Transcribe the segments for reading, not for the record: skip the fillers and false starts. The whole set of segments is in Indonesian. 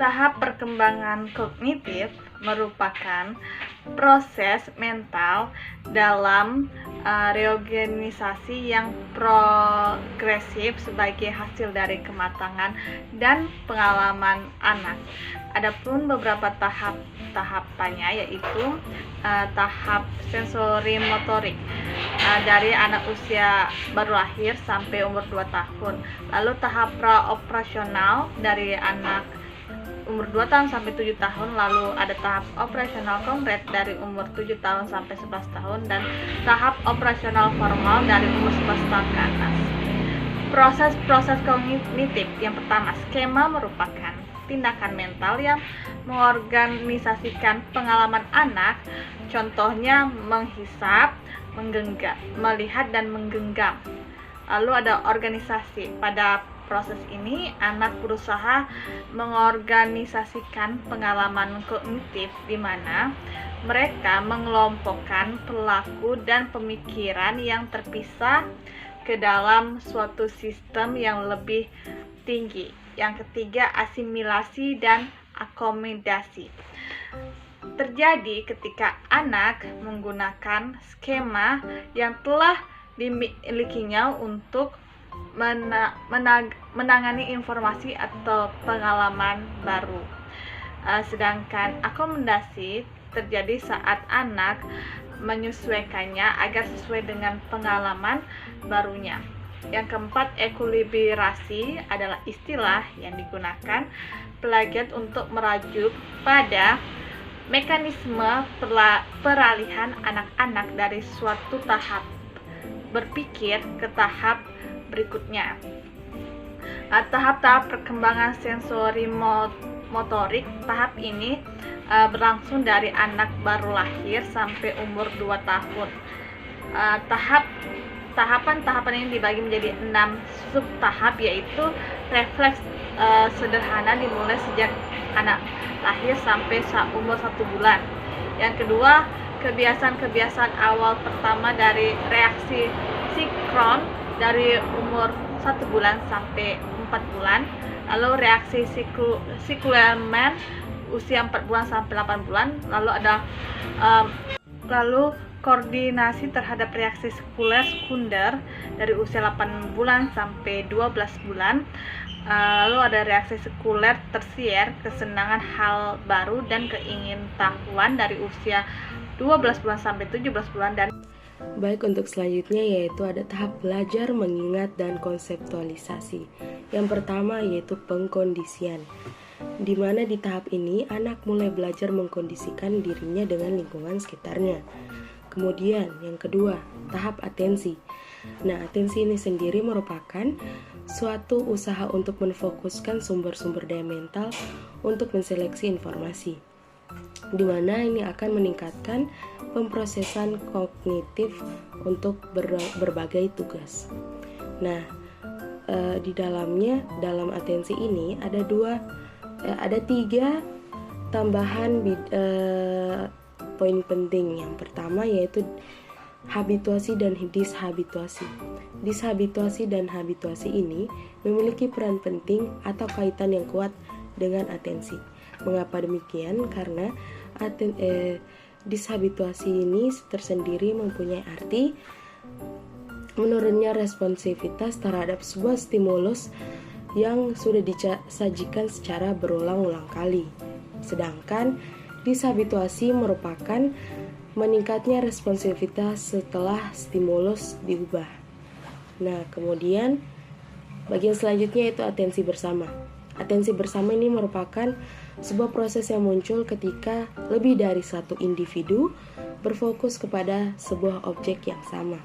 Tahap perkembangan kognitif merupakan proses mental dalam reorganisasi yang progresif sebagai hasil dari kematangan dan pengalaman anak. Adapun beberapa tahapannya yaitu tahap sensori motorik dari anak usia baru lahir sampai umur 2 tahun. Lalu tahap pra-operasional dari anak umur 2 tahun sampai 7 tahun, lalu ada tahap operasional konkret dari umur 7 tahun sampai 11 tahun, dan tahap operasional formal dari umur 11 tahun ke atas. Proses kognitif yang pertama, skema merupakan tindakan mental yang mengorganisasikan pengalaman anak, contohnya menghisap, menggenggam, melihat, dan menggenggam. Lalu ada organisasi. Pada proses ini, anak berusaha mengorganisasikan pengalaman kognitif di mana mereka mengelompokkan perilaku dan pemikiran yang terpisah ke dalam suatu sistem yang lebih tinggi. Yang ketiga, asimilasi dan akomodasi. Terjadi ketika anak menggunakan skema yang telah dimilikinya untuk menangani informasi atau pengalaman baru. Sedangkan akomodasi terjadi saat anak menyesuaikannya agar sesuai dengan pengalaman barunya. Yang keempat, ekuilibrasi adalah istilah yang digunakan pelajar untuk merujuk pada mekanisme peralihan anak-anak dari suatu tahap berpikir ke tahap berikutnya. Tahap-tahap perkembangan sensori motorik. Tahap ini berlangsung dari anak baru lahir sampai umur 2 tahun. Tahapan-tahapan ini dibagi menjadi 6 subtahap, yaitu refleks sederhana dimulai sejak anak lahir sampai umur 1 bulan. Yang kedua, kebiasaan-kebiasaan awal pertama dari reaksi sinkron dari umur 1 bulan sampai 4 bulan. Lalu reaksi sekuler usia 4 bulan sampai 8 bulan. Lalu ada koordinasi terhadap reaksi sekunder dari usia 8 bulan sampai 12 bulan. Lalu ada reaksi sekuler tersier, kesenangan hal baru dan keingintahuan dari usia 12 bulan sampai 17 bulan. Dan baik, untuk selanjutnya yaitu ada tahap belajar, mengingat, dan konseptualisasi. Yang pertama yaitu pengkondisian, di mana di tahap ini anak mulai belajar mengkondisikan dirinya dengan lingkungan sekitarnya. Kemudian yang kedua, tahap atensi. Nah, atensi ini sendiri merupakan suatu usaha untuk menfokuskan sumber-sumber daya mental untuk menseleksi informasi, di mana ini akan meningkatkan pemrosesan kognitif untuk berbagai tugas. Nah, di dalam atensi ini ada 3 tambahan poin penting. Yang pertama yaitu habituasi dan dishabituasi. Dishabituasi dan habituasi ini memiliki peran penting atau kaitan yang kuat dengan atensi. Mengapa demikian? Karena dishabituasi ini tersendiri mempunyai arti menurunnya responsivitas terhadap sebuah stimulus yang sudah disajikan secara berulang-ulang kali. Sedangkan dishabituasi merupakan meningkatnya responsivitas setelah stimulus diubah. Nah, kemudian bagian selanjutnya yaitu atensi bersama. Atensi bersama ini merupakan sebuah proses yang muncul ketika lebih dari satu individu berfokus kepada sebuah objek yang sama.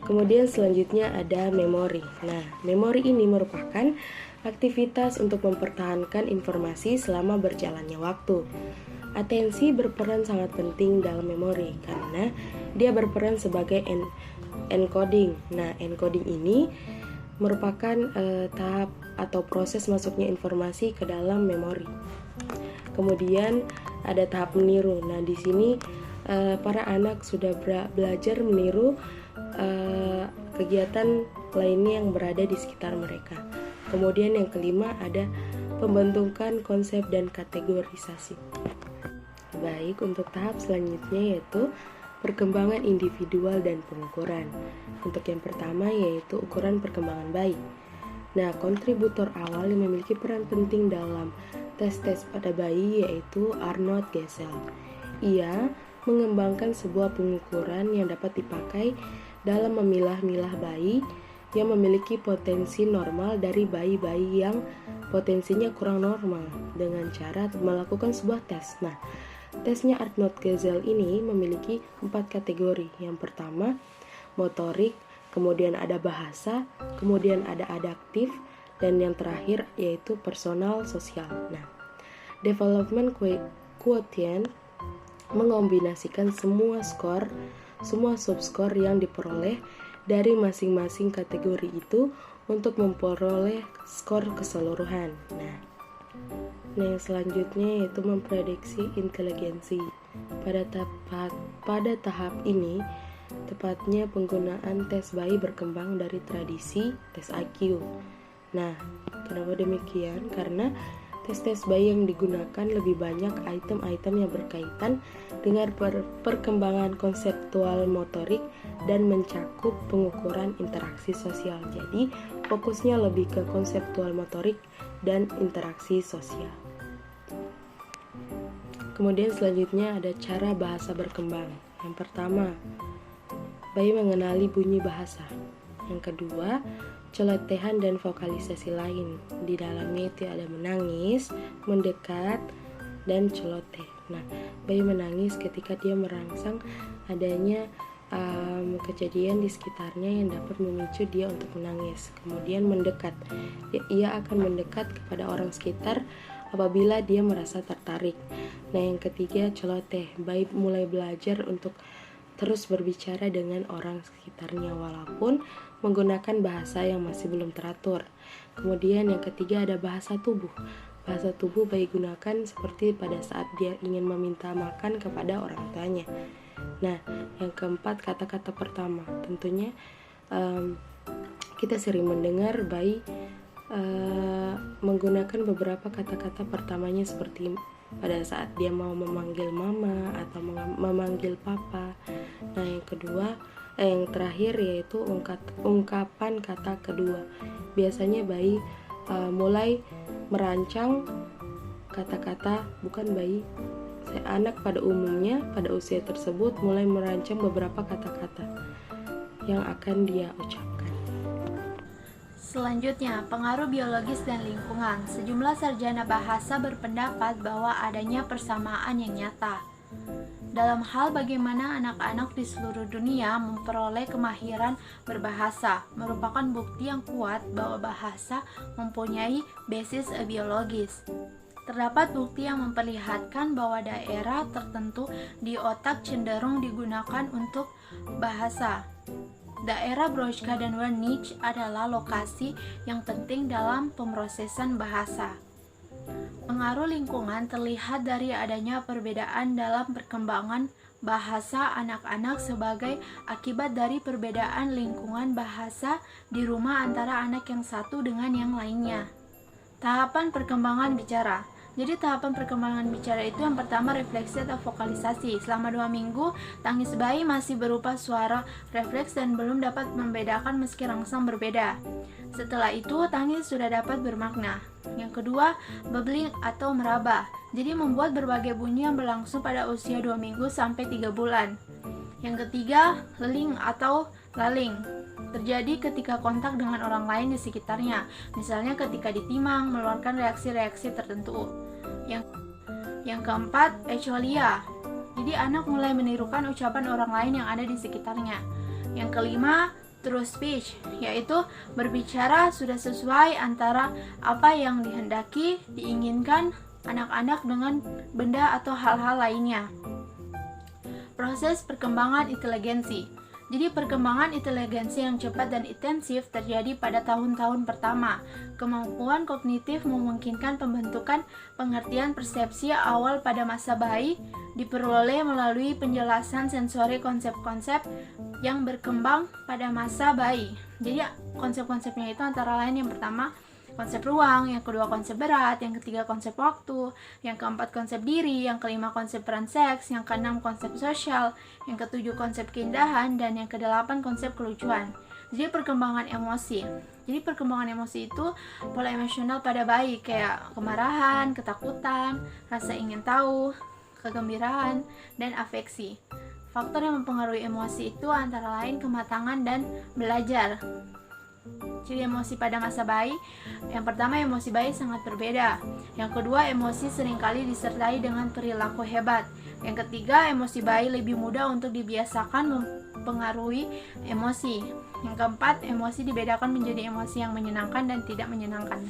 Kemudian selanjutnya ada memori. Nah, memori ini merupakan aktivitas untuk mempertahankan informasi selama berjalannya waktu. Atensi berperan sangat penting dalam memori karena dia berperan sebagai encoding. Nah, encoding ini merupakan tahap atau proses masuknya informasi ke dalam memori. Kemudian ada tahap meniru. Nah, di sini para anak sudah belajar meniru kegiatan lainnya yang berada di sekitar mereka. Kemudian yang kelima ada pembentukan konsep dan kategorisasi. Baik, untuk tahap selanjutnya yaitu perkembangan individual dan pengukuran. Untuk yang pertama yaitu ukuran perkembangan bayi. Nah, kontributor awal yang memiliki peran penting dalam tes-tes pada bayi yaitu Arnold Gesell. Ia mengembangkan sebuah pengukuran yang dapat dipakai dalam memilah-milah bayi yang memiliki potensi normal dari bayi-bayi yang potensinya kurang normal dengan cara melakukan sebuah tes. Nah, tesnya Arnold Gesell ini memiliki 4 kategori. Yang pertama, motorik, kemudian ada bahasa, kemudian ada adaptif, dan yang terakhir yaitu personal sosial. Nah, development quotient mengombinasikan semua subskor yang diperoleh dari masing-masing kategori itu untuk memperoleh skor keseluruhan. Nah, yang selanjutnya yaitu memprediksi inteligensi. Pada tahap ini, tepatnya penggunaan tes bayi berkembang dari tradisi tes IQ. Nah, kenapa demikian? Karena tes-tes bayi yang digunakan lebih banyak item-item yang berkaitan dengan perkembangan konseptual motorik dan mencakup pengukuran interaksi sosial. Jadi, fokusnya lebih ke konseptual motorik dan interaksi sosial. Kemudian selanjutnya ada cara bahasa berkembang. Yang pertama, bayi mengenali bunyi bahasa. Yang kedua, celotehan dan vokalisasi lain. Di dalamnya itu ada menangis, mendekat, dan celoteh. Nah, bayi menangis ketika dia merangsang adanya kejadian di sekitarnya yang dapat memicu dia untuk menangis. Kemudian mendekat, ia akan mendekat kepada orang sekitar apabila dia merasa tertarik. Nah, yang ketiga celoteh, bayi mulai belajar untuk terus berbicara dengan orang sekitarnya walaupun menggunakan bahasa yang masih belum teratur. Kemudian yang ketiga ada bahasa tubuh. Bahasa tubuh bayi gunakan seperti pada saat dia ingin meminta makan kepada orang tuanya. Nah, yang keempat kata-kata pertama. Tentunya kita sering mendengar bayi menggunakan beberapa kata-kata pertamanya seperti pada saat dia mau memanggil mama atau memanggil papa. Nah, yang terakhir yaitu ungkapan kata kedua. Biasanya bayi mulai merancang kata-kata, anak pada umumnya pada usia tersebut mulai merancang beberapa kata-kata yang akan dia ucapkan. Selanjutnya, pengaruh biologis dan lingkungan. Sejumlah sarjana bahasa berpendapat bahwa adanya persamaan yang nyata dalam hal bagaimana anak-anak di seluruh dunia memperoleh kemahiran berbahasa, merupakan bukti yang kuat bahwa bahasa mempunyai basis biologis. Terdapat bukti yang memperlihatkan bahwa daerah tertentu di otak cenderung digunakan untuk bahasa. Daerah Broca dan Wernicke adalah lokasi yang penting dalam pemrosesan bahasa. Pengaruh lingkungan terlihat dari adanya perbedaan dalam perkembangan bahasa anak-anak sebagai akibat dari perbedaan lingkungan bahasa di rumah antara anak yang satu dengan yang lainnya. Tahapan perkembangan bicara. Jadi tahapan perkembangan bicara itu yang pertama refleksi atau vokalisasi. Selama 2 minggu, tangis bayi masih berupa suara refleks dan belum dapat membedakan meski rangsang berbeda. Setelah itu, tangis sudah dapat bermakna. Yang kedua, bubbling atau meraba. Jadi membuat berbagai bunyi yang berlangsung pada usia 2 minggu sampai 3 bulan. Yang ketiga, leling atau laling. Terjadi ketika kontak dengan orang lain di sekitarnya, misalnya ketika ditimang, mengeluarkan reaksi-reaksi tertentu. Yang keempat, echolia. Jadi anak mulai menirukan ucapan orang lain yang ada di sekitarnya. Yang kelima, true speech, yaitu berbicara sudah sesuai antara apa yang dihendaki, diinginkan anak-anak dengan benda atau hal-hal lainnya. Proses perkembangan inteligensi. Jadi perkembangan inteligensi yang cepat dan intensif terjadi pada tahun-tahun pertama. Kemampuan kognitif memungkinkan pembentukan pengertian persepsi awal pada masa bayi diperoleh melalui penjelasan sensori konsep-konsep yang berkembang pada masa bayi. Jadi konsep-konsepnya itu antara lain yang pertama konsep ruang, yang kedua konsep berat, yang ketiga konsep waktu, yang keempat konsep diri, yang kelima konsep peran seks, yang keenam konsep sosial, yang ketujuh konsep keindahan, dan yang kedelapan konsep kelucuan. Jadi perkembangan emosi. Jadi perkembangan emosi itu pola emosional pada bayi kayak kemarahan, ketakutan, rasa ingin tahu, kegembiraan, dan afeksi. Faktor yang mempengaruhi emosi itu antara lain kematangan dan belajar. Ciri emosi pada masa bayi, yang pertama emosi bayi sangat berbeda. Yang kedua, emosi seringkali disertai dengan perilaku hebat. Yang ketiga, emosi bayi lebih mudah untuk dibiasakan mempengaruhi emosi. Yang keempat, emosi dibedakan menjadi emosi yang menyenangkan dan tidak menyenangkan.